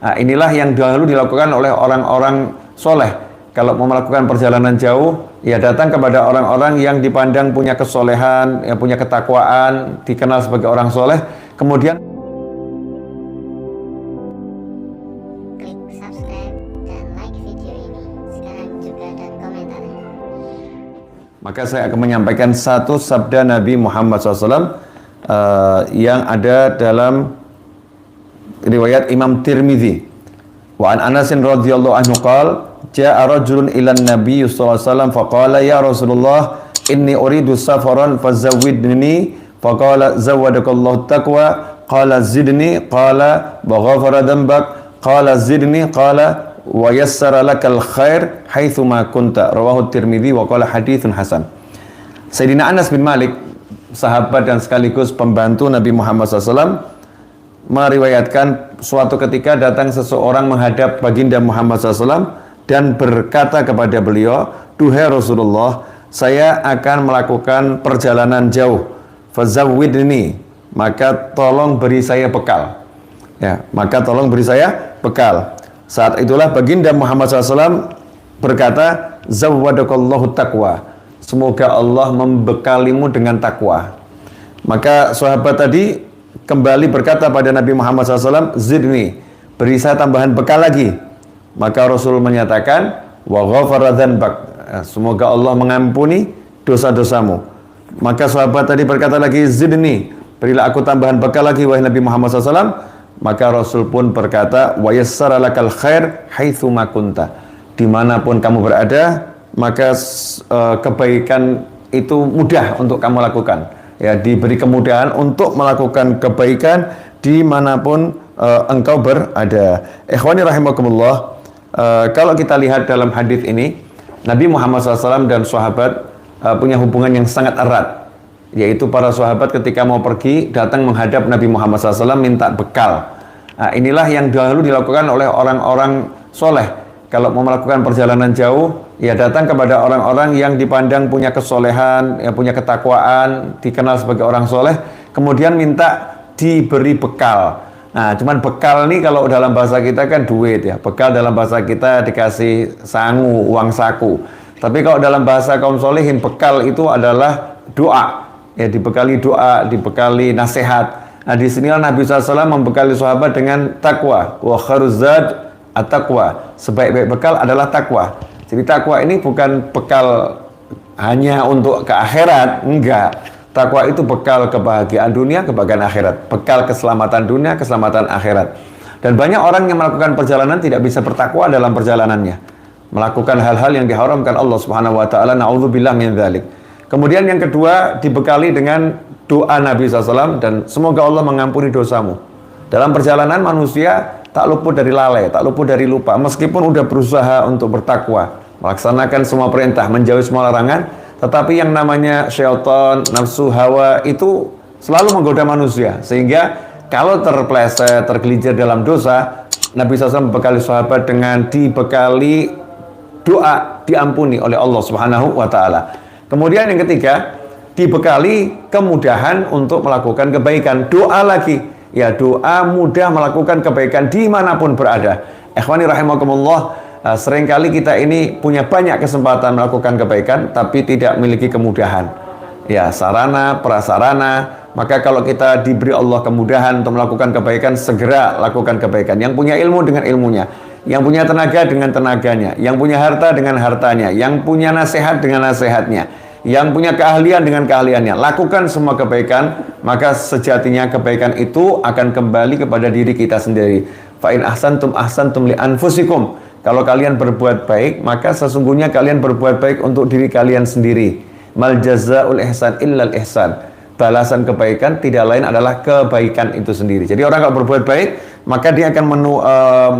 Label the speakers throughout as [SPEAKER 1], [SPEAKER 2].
[SPEAKER 1] Nah, inilah yang dahulu dilakukan oleh orang-orang soleh. Kalau mau melakukan perjalanan jauh, ya datang kepada orang-orang yang dipandang punya kesolehan, yang punya ketakwaan, dikenal sebagai orang soleh. Kemudian
[SPEAKER 2] klik subscribe dan like video ini sekarang juga dan komentarnya.
[SPEAKER 1] maka saya akan menyampaikan satu sabda Nabi Muhammad SAW yang ada dalam riwayat Imam Tirmidzi. Wa an Anasin radhiyallahu anhu qala ja'a rajulun ilan Nabi sallallahu alaihi wasallam faqala ya Rasulullah inni uridu safaran fazawwidni faqala zawwadakallahu taqwa qala zidni qala wa ghafara dhanbak qala zidni qala wa yassara lakal khair haitsuma kunta rawahu Tirmidzi wa qala haditsun hasan. Sayyidina Anas bin Malik, sahabat dan sekaligus pembantu Nabi Muhammad SAW, meriwayatkan suatu ketika datang seseorang menghadap baginda Muhammad SAW dan berkata kepada beliau, "Duhai Rasulullah, saya akan melakukan perjalanan jauh. Fazawwidni, maka tolong beri saya bekal." Ya, maka tolong beri saya bekal. Saat itulah baginda Muhammad SAW berkata, "Zawwadakallahu taqwa." Semoga Allah membekalimu dengan takwa. Maka sahabat tadi kembali berkata pada Nabi Muhammad SAW, "Zidni, beri saya tambahan bekal lagi." Maka Rasul menyatakan, "Wa ghafara dzanbak." Semoga Allah mengampuni dosa-dosamu. Maka sahabat tadi berkata lagi, "Zidni, berilah aku tambahan bekal lagi wahai Nabi Muhammad SAW." Maka Rasul pun berkata, "Wa yassara lakal khair haitsuma kunta." Dimanapun kamu berada, maka kebaikan itu mudah untuk kamu lakukan. Ya, diberi kemudahan untuk melakukan kebaikan dimanapun engkau berada. Ikhwani rahimakumullah, kalau kita lihat dalam hadis ini, Nabi Muhammad SAW dan sahabat punya hubungan yang sangat erat. Yaitu para sahabat ketika mau pergi datang menghadap Nabi Muhammad SAW minta bekal. Nah, inilah yang dahulu dilakukan oleh orang-orang soleh. Kalau mau melakukan perjalanan jauh, ya datang kepada orang-orang yang dipandang punya kesolehan, yang punya ketakwaan, dikenal sebagai orang soleh, kemudian minta diberi bekal. Nah, cuman bekal nih kalau dalam bahasa kita kan duit ya. Bekal dalam bahasa kita dikasih sangu, uang saku. Tapi kalau dalam bahasa kaum solehin, bekal itu adalah doa. Ya, dibekali doa, dibekali nasihat. Nah, di sinilah Nabi SAW membekali sahabat dengan takwa. Wa khairuz zad at-taqwa. Sebaik-baik bekal adalah takwa. Jadi takwa ini bukan bekal hanya untuk ke akhirat, enggak. Takwa itu bekal kebahagiaan dunia, kebahagiaan akhirat. Bekal keselamatan dunia, keselamatan akhirat. Dan banyak orang yang melakukan perjalanan tidak bisa bertakwa dalam perjalanannya. Melakukan hal-hal yang diharamkan Allah Subhanahu wa taala, naudzubillah min dzalik. Kemudian yang kedua dibekali dengan doa Nabi SAW dan semoga Allah mengampuni dosamu. Dalam perjalanan manusia tak luput dari lalai, tak luput dari lupa. Meskipun udah berusaha untuk bertakwa, melaksanakan semua perintah, menjauhi semua larangan, tetapi yang namanya syaitan, nafsu, hawa itu selalu menggoda manusia. Sehingga kalau terpleset, tergelincir dalam dosa, Nabi SAW membekali sahabat dengan dibekali doa diampuni oleh Allah Subhanahu wa taala. Kemudian yang ketiga, dibekali kemudahan untuk melakukan kebaikan. Doa lagi. Ya, doa mudah melakukan kebaikan dimanapun berada. Ikhwani rahimakumullah, seringkali kita ini punya banyak kesempatan melakukan kebaikan, tapi tidak memiliki kemudahan. Ya, sarana, prasarana. Maka kalau kita diberi Allah kemudahan untuk melakukan kebaikan, segera lakukan kebaikan. Yang punya ilmu dengan ilmunya, yang punya tenaga dengan tenaganya, yang punya harta dengan hartanya, yang punya nasihat dengan nasihatnya, yang punya keahlian dengan keahliannya. Lakukan semua kebaikan, maka sejatinya kebaikan itu akan kembali kepada diri kita sendiri. Fa in ahsantum ahsantum li anfusikum. Kalau kalian berbuat baik, maka sesungguhnya kalian berbuat baik untuk diri kalian sendiri. Mal jazaul ihsan illal ihsan. Balasan kebaikan tidak lain adalah kebaikan itu sendiri. Jadi orang kalau berbuat baik, maka dia akan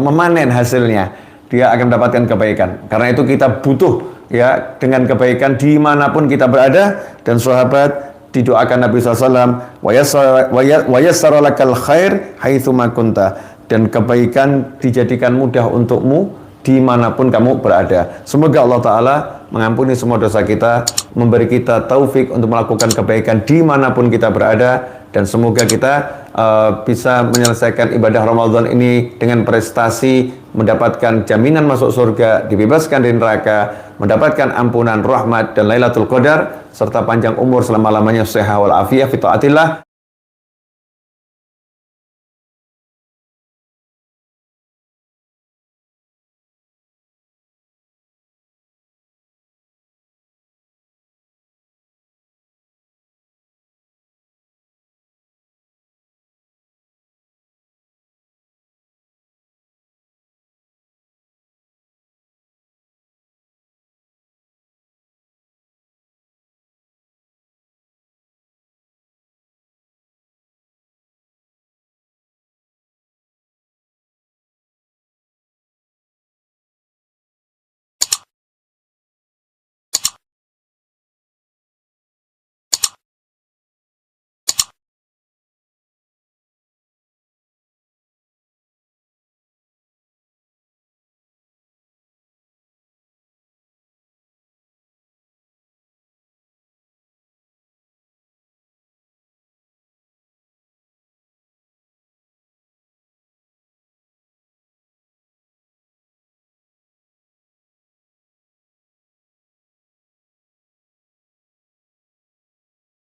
[SPEAKER 1] memanen hasilnya. Dia akan mendapatkan kebaikan. Karena itu kita butuh ya dengan kebaikan dimanapun kita berada. Dan sahabat didoakan Nabi SAW, wa yassara lakal khair haitsuma kunta. Dan kebaikan dijadikan mudah untukmu dimanapun kamu berada. Semoga Allah Ta'ala mengampuni semua dosa kita, memberi kita taufik untuk melakukan kebaikan dimanapun kita berada, dan semoga kita bisa menyelesaikan ibadah Ramadan ini dengan prestasi, mendapatkan jaminan masuk surga, dibebaskan dari neraka, mendapatkan ampunan, rahmat, dan Lailatul Qadar, serta panjang umur selama-lamanya, sehat wal afiyah fi taatillah.